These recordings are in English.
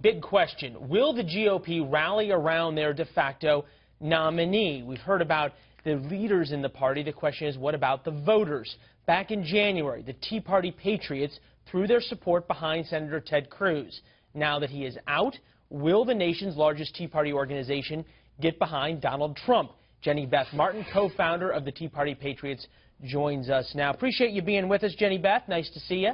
Big question. Will the GOP rally around their de facto nominee? We've heard about the leaders in the party. The question is, what about the voters? Back in January, the Tea Party Patriots threw their support behind Senator Ted Cruz. Now that he is out, will the nation's largest Tea Party organization get behind Donald Trump? Jenny Beth Martin, co-founder of the Tea Party Patriots, joins us now. Appreciate you being with us, Jenny Beth. Nice to see you.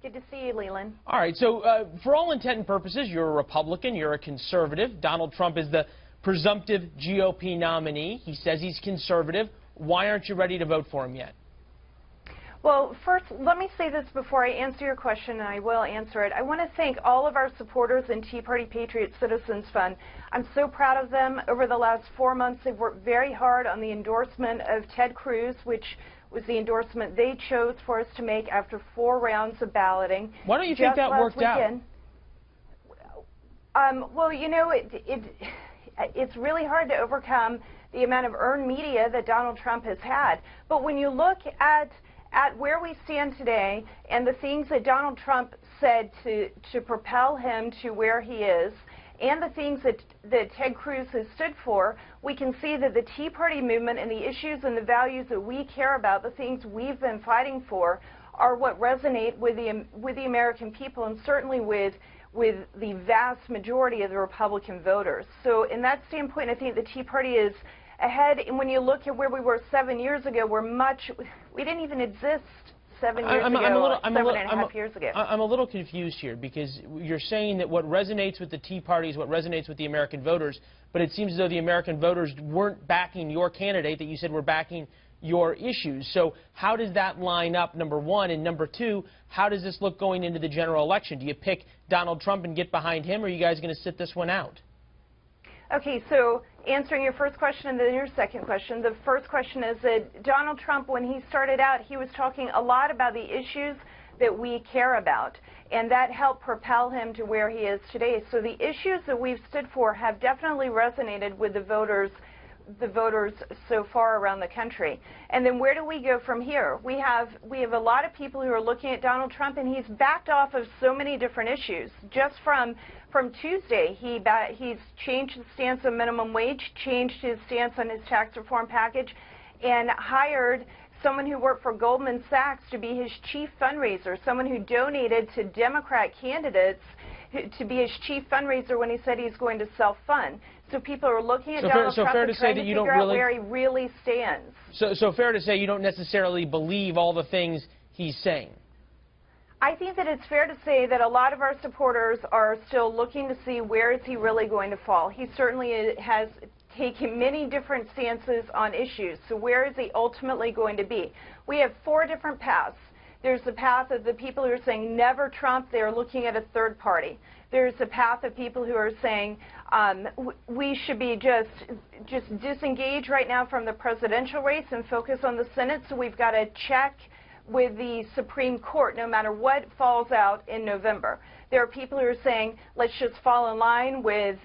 Good to see you, Leland. All right, so for all intent and purposes, you're a Republican, you're a conservative. Donald Trump is the presumptive GOP nominee. He says he's conservative. Why aren't you ready to vote for him yet? Well, first, let me say this before I answer your question, and I will answer it. I want to thank all of our supporters in Tea Party Patriot Citizens Fund. I'm so proud of them. Over the last 4 months, they've worked very hard on the endorsement of Ted Cruz, which was the endorsement they chose for us to make after 4 rounds of balloting. Why don't you think that worked out? Well, you know, it's really hard to overcome the amount of earned media that Donald Trump has had. But when you look at where we stand today and the things that Donald Trump said to propel him to where he is, and the things that Ted Cruz has stood for, we can see that the Tea Party movement and the issues and the values that we care about, the things we've been fighting for, are what resonate with the American people, and certainly with the vast majority of the Republican voters. So in that standpoint, I think the Tea Party is ahead. And when you look at where we were 7 years ago, we didn't even exist 7 years ago, 7.5 years ago. I'm a little confused here, because you're saying that what resonates with the Tea Party is what resonates with the American voters, but it seems as though the American voters weren't backing your candidate, that you said were backing your issues. So how does that line up, number one? And number two, how does this look going into the general election? Do you pick Donald Trump and get behind him, or are you guys going to sit this one out? Okay, so answering your first question and then your second question, the first question is that Donald Trump, when he started out, he was talking a lot about the issues that we care about, and that helped propel him to where he is today. So the issues that we've stood for have definitely resonated with the voters so far around the country. And then where do we go from here? We have a lot of people who are looking at Donald Trump, and he's backed off of so many different issues. Just from Tuesday, he's changed his stance on minimum wage, changed his stance on his tax reform package, and hired someone who worked for Goldman Sachs to be his chief fundraiser, someone who donated to Democrat candidates to be his chief fundraiser when he said he's going to self-fund. So people are looking at Donald Trump and trying to figure out where he really stands. So fair to say you don't necessarily believe all the things he's saying? I think that it's fair to say that a lot of our supporters are still looking to see where is he really going to fall. He certainly has taken many different stances on issues. So where is he ultimately going to be? We have 4 different paths. There's the path of the people who are saying never Trump. They're looking at a third party. There's the path of people who are saying we should be just disengage right now from the presidential race and focus on the Senate. So we've got to check with the Supreme Court no matter what falls out in November. There are people who are saying let's just fall in line with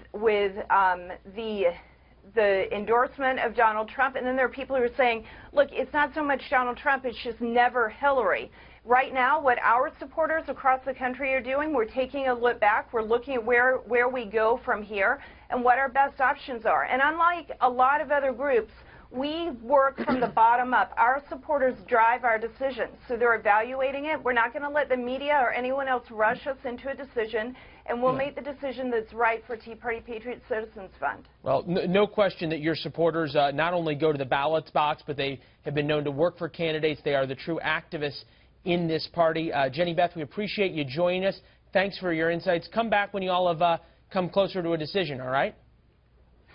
the endorsement of Donald Trump, and then there are people who are saying, look, it's not so much Donald Trump, it's just never Hillary. Right now, what our supporters across the country are doing, we're taking a look back, we're looking at where we go from here and what our best options are. And unlike a lot of other groups, we work from the bottom up. Our supporters drive our decisions, so they're evaluating it. We're not going to let the media or anyone else rush us into a decision, and we'll make the decision that's right for Tea Party Patriot Citizens Fund. Well, no question that your supporters not only go to the ballot box, but they have been known to work for candidates. They are the true activists in this party. Jenny Beth, we appreciate you joining us. Thanks for your insights. Come back when you all have come closer to a decision, all right?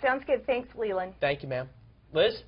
Sounds good. Thanks, Leland. Thank you, ma'am. Liz?